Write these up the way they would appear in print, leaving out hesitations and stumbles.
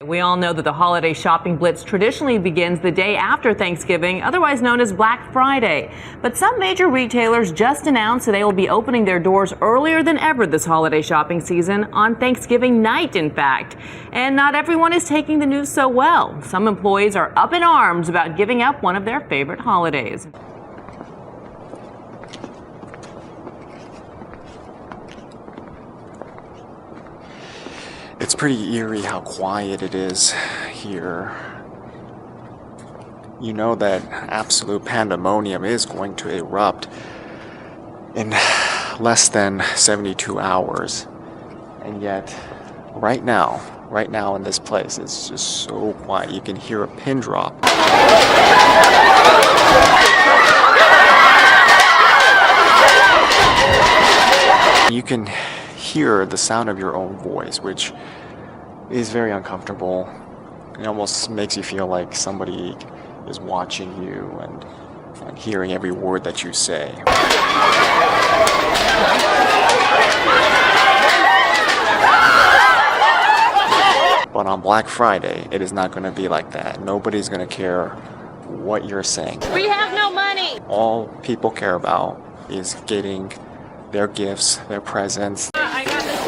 We all know that the holiday shopping blitz traditionally begins the day after Thanksgiving, otherwise known as Black Friday. But some major retailers just announced that they will be opening their doors earlier than ever this holiday shopping season, on Thanksgiving night, in fact. And not everyone is taking the news so well. Some employees are up in arms about giving up one of their favorite holidays. It's pretty eerie how quiet it is here. You know that absolute pandemonium is going to erupt in less than 72 hours. And yet, right now in this place, it's just so quiet. You can hear a pin drop. You can hear the sound of your own voice, which is very uncomfortable. It almost makes you feel like somebody is watching you and hearing every word that you say. But on Black Friday, it is not going to be like that. Nobody's going to care what you're saying. We have no money! All people care about is getting their gifts, their presents. I got this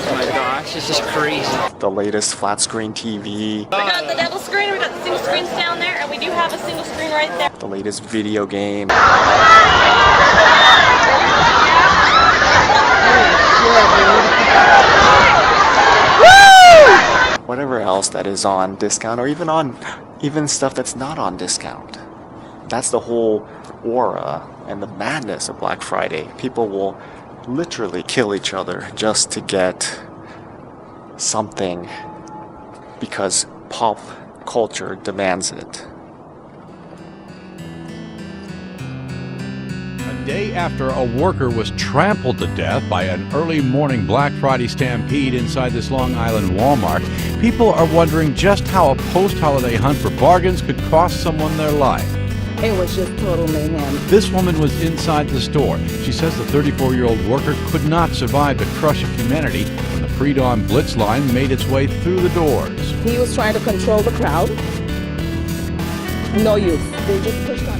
Oh my gosh, this is crazy. The latest flat screen TV. We got the double screen, we got the single screens down there, and we do have a single screen right there. The latest video game. Whatever else that is on discount, or even stuff that's not on discount. That's the whole aura and the madness of Black Friday. People will literally kill each other just to get something because pop culture demands it. A day after a worker was trampled to death by an early morning Black Friday stampede inside this Long Island Walmart, people are wondering just how a post-holiday hunt for bargains could cost someone their life. It was just total mayhem. This woman was inside the store. She says the 34-year-old worker could not survive the crush of humanity when the pre-dawn blitz line made its way through the doors. He was trying to control the crowd. No use. They just pushed on.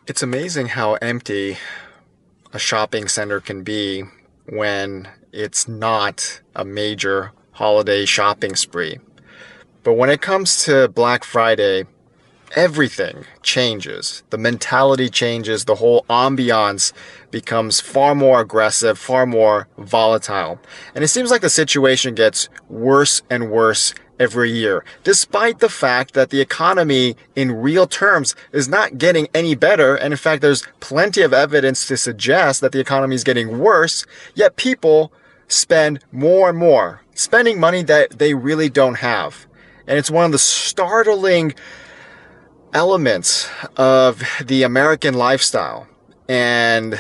It's amazing how empty a shopping center can be when it's not a major holiday shopping spree. But when it comes to Black Friday, everything changes. The mentality changes. The whole ambiance becomes far more aggressive, far more volatile. And it seems like the situation gets worse and worse every year, despite the fact that the economy in real terms is not getting any better. And in fact, there's plenty of evidence to suggest that the economy is getting worse, yet people spend more and more, spending money that they really don't have. And it's one of the startling elements of the American lifestyle and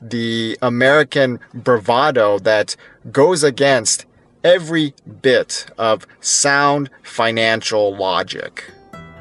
the American bravado that goes against every bit of sound financial logic.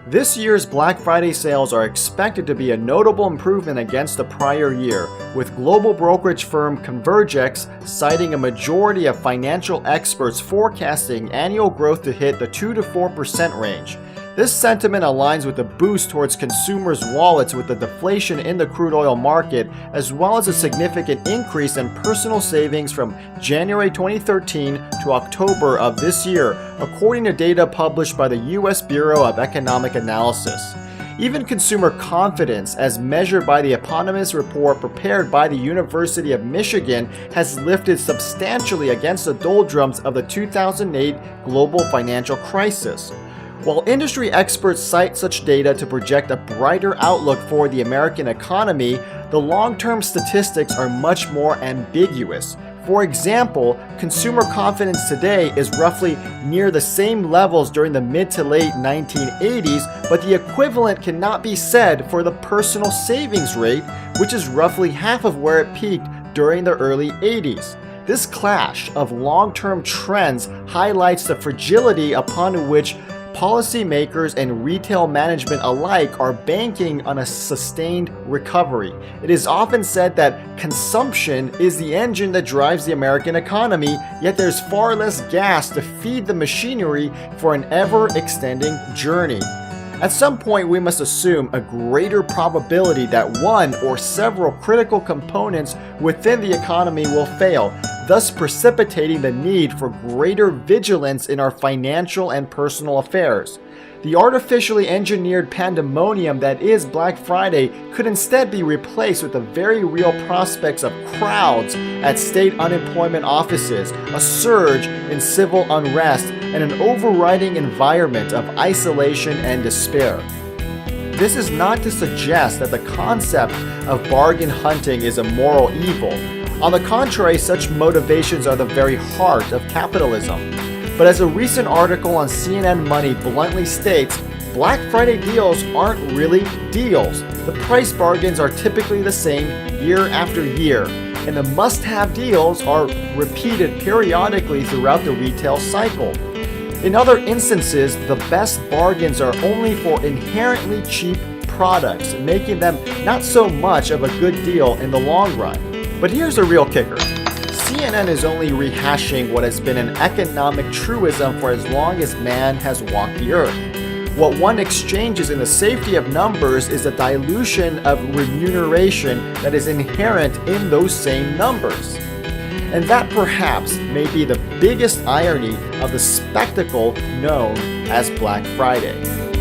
This year's Black Friday sales are expected to be a notable improvement against the prior year, with global brokerage firm Convergex citing a majority of financial experts forecasting annual growth to hit the 2 to 4% range. This sentiment aligns with the boost towards consumers' wallets with the deflation in the crude oil market, as well as a significant increase in personal savings from January 2013 to October of this year, according to data published by the U.S. Bureau of Economic Analysis. Even consumer confidence, as measured by the eponymous report prepared by the University of Michigan, has lifted substantially against the doldrums of the 2008 global financial crisis. While industry experts cite such data to project a brighter outlook for the American economy, the long-term statistics are much more ambiguous. For example, consumer confidence today is roughly near the same levels during the mid to late 1980s, but the equivalent cannot be said for the personal savings rate, which is roughly half of where it peaked during the early 80s. This clash of long-term trends highlights the fragility upon which policymakers and retail management alike are banking on a sustained recovery. It is often said that consumption is the engine that drives the American economy, yet there's far less gas to feed the machinery for an ever-extending journey. At some point, we must assume a greater probability that one or several critical components within the economy will fail, thus precipitating the need for greater vigilance in our financial and personal affairs. The artificially engineered pandemonium that is Black Friday could instead be replaced with the very real prospects of crowds at state unemployment offices, a surge in civil unrest, and an overriding environment of isolation and despair. This is not to suggest that the concept of bargain hunting is a moral evil. On the contrary, such motivations are the very heart of capitalism. But as a recent article on CNN Money bluntly states, Black Friday deals aren't really deals. The price bargains are typically the same year after year, and the must-have deals are repeated periodically throughout the retail cycle. In other instances, the best bargains are only for inherently cheap products, making them not so much of a good deal in the long run. But here's the real kicker. CNN is only rehashing what has been an economic truism for as long as man has walked the earth. What one exchanges in the safety of numbers is a dilution of remuneration that is inherent in those same numbers. And that perhaps may be the biggest irony of the spectacle known as Black Friday.